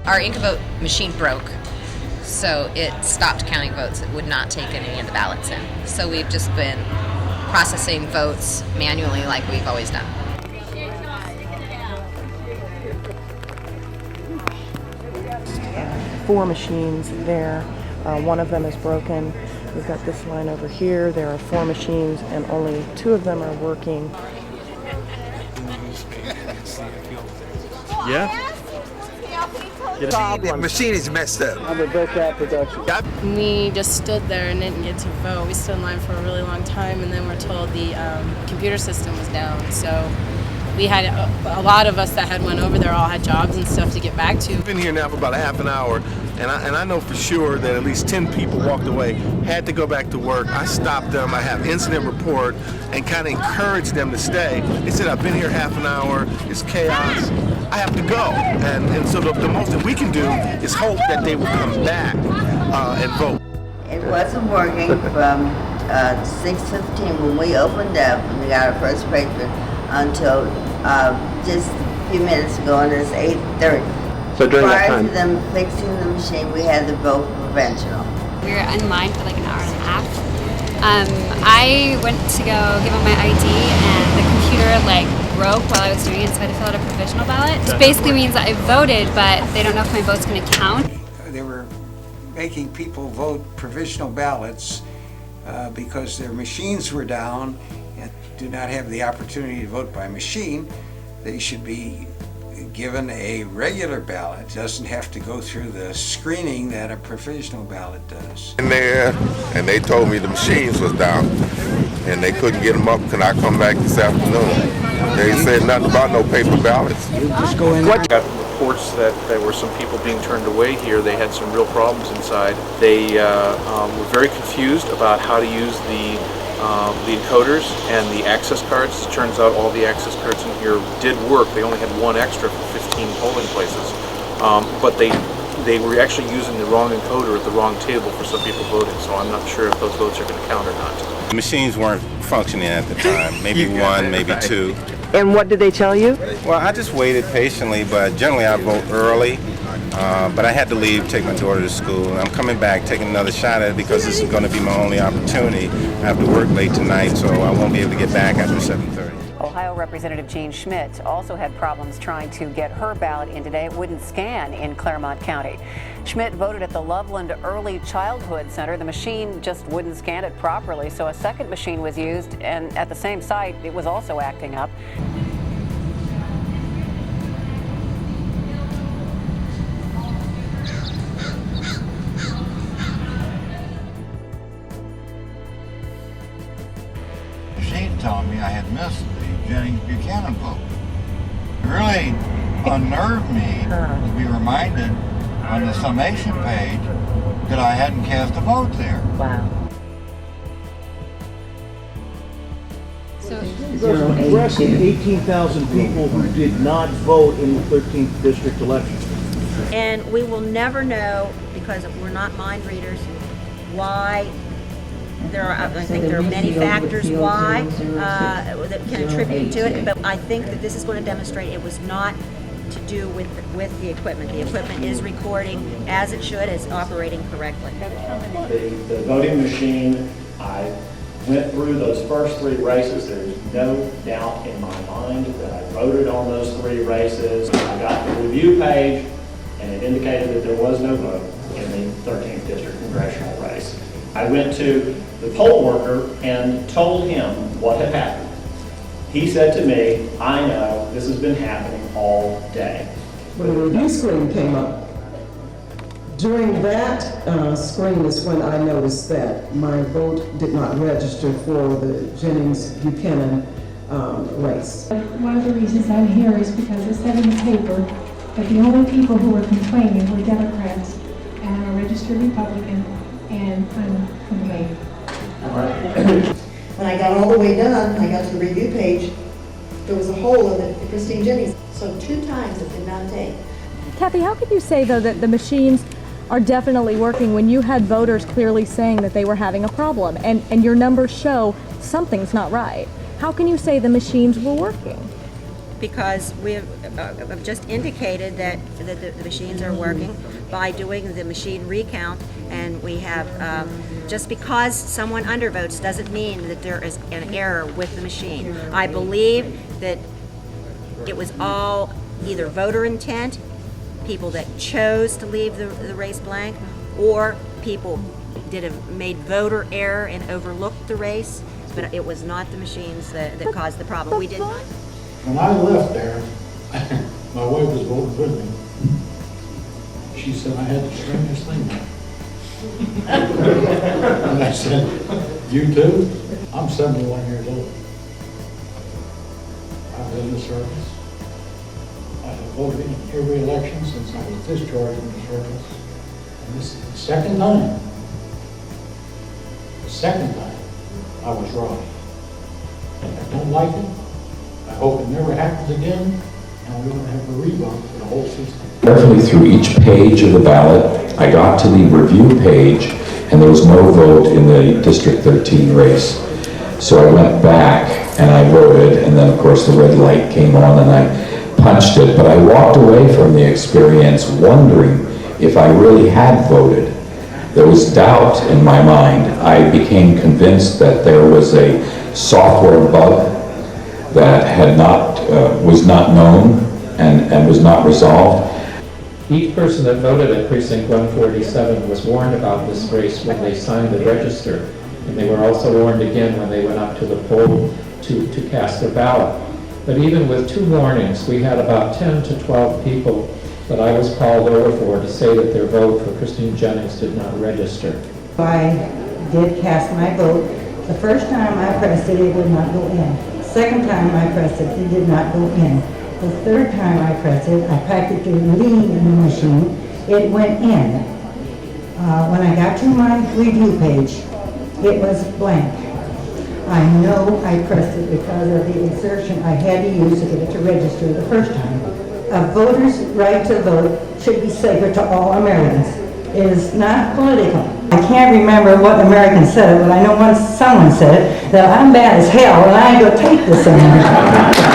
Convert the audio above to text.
Our Incovote machine broke, so it stopped counting votes. It would not take any of the ballots in. So we've just been processing votes manually like we've always done. Four machines there. One of them is broken. We've got this line over here. There are 4 machines and only 2 of them are working. Yeah? The machine is messed up. I'm a vocab production. We just stood there and didn't get to vote. We stood in line for a really long time, and then we're told the computer system was down. So we had a lot of us that had went over there all had jobs and stuff to get back to. I've been here now for about a half an hour, and I know for sure that at least 10 people walked away, had to go back to work. I stopped them. I have incident report and kind of encouraged them to stay. They said, I've been here half an hour. It's chaos. I have to go. And so the most that we can do is hope that they will come back and vote. It wasn't working from 6:15 when we opened up and we got our first patron until just a few minutes ago, and it's 8:30. So during that Prior time, to them fixing the machine, we had the vote provisional. We were in line for like an hour and a half. I went to go give them my ID, and the computer broke while I was doing it, so I had to fill out a provisional ballot. Which basically means that I voted, but they don't know if my vote's going to count. They were making people vote provisional ballots because their machines were down and do not have the opportunity to vote by machine. They should be given a regular ballot. It doesn't have to go through the screening that a provisional ballot does. In there, and they told me the machines was down and they couldn't get them up. Can I come back this afternoon? They said nothing about no paper ballots. Just go in. Got reports that there were some people being turned away here. They had some real problems inside. They were very confused about how to use the encoders and the access cards. It turns out all the access cards in here did work. They only had one extra for 15 polling places, but they were actually using the wrong encoder at the wrong table for some people voting, so I'm not sure if those votes are going to count or not. The machines weren't functioning at the time, maybe one, maybe 2. And what did they tell you? Well, I just waited patiently, but generally I vote early. But I had to leave, take my daughter to school. I'm coming back, taking another shot at it because this is going to be my only opportunity. I have to work late tonight, so I won't be able to get back after 7:30. Ohio Representative Jean Schmidt also had problems trying to get her ballot in today. It wouldn't scan in Claremont County. Schmidt voted at the Loveland Early Childhood Center. The machine just wouldn't scan it properly, so a second machine was used, and at the same site, it was also acting up. Telling me I had missed the Jennings Buchanan vote. It really unnerved me to be reminded on the summation page that I hadn't cast a vote there. Wow. there's an impressive 18,000 people who did not vote in the 13th district election. And we will never know, because we're not mind readers, why. I think there are many factors why that can attribute to it, but I think that this is going to demonstrate it was not to do with the equipment. The equipment is recording as it should, is operating correctly. The voting machine, I went through those first 3 races. There's no doubt in my mind that I voted on those 3 races. I got the review page, and it indicated that there was no vote in the 13th district congressional race. I went to the poll worker and told him what had happened. He said to me, I know, this has been happening all day. When the review screen came up, during that screen is when I noticed that my vote did not register for the Jennings-Buchanan race. One of the reasons I'm here is because it said in the paper that the only people who were complaining were Democrats, and I'm a registered Republican, and I'm complaining. When I got all the way done, I got to the review page, there was a hole in it, Christine Jennings. So 2 times it did not take. Kathy, how could you say, though, that the machines are definitely working when you had voters clearly saying that they were having a problem and your numbers show something's not right? How can you say the machines were working? because we have just indicated that the machines are working by doing the machine recount, and we have, just because someone undervotes doesn't mean that there is an error with the machine. I believe that it was all either voter intent, people that chose to leave the race blank, or people made voter error and overlooked the race, but it was not the machines that caused the problem. We did not. When I left there, my wife was voting with me. She said I had the strangest thing. And I said, you too? I'm 71 years old. I've been in the service. I have voted in every election since I was discharged from the service. And this is the second time I was wrong. I don't like it. I hope it never happens again, and we're going to have a revote for the whole system. Carefully through each page of the ballot, I got to the review page, and there was no vote in the District 13 race. So I went back and I voted, and then of course the red light came on and I punched it, but I walked away from the experience wondering if I really had voted. There was doubt in my mind. I became convinced that there was a software bug that was not known and was not resolved. Each person that voted at precinct 147 was warned about this race when they signed the register, and they were also warned again when they went up to the poll to cast their ballot. But even with 2 warnings, we had about 10 to 12 people that I was called over for to say that their vote for Christine Jennings did not register. I did cast my vote. The first time I pressed it, it would not go in. Second time I pressed it, it did not go in. The third time I pressed it, I practically leaned in the machine, it went in. When I got to my review page, it was blank. I know I pressed it because of the exertion I had to use to get it to register the first time. A voter's right to vote should be sacred to all Americans. It is not political. I can't remember what American said it, but I know once someone said it, that I'm bad as hell and I ain't gonna take this anymore.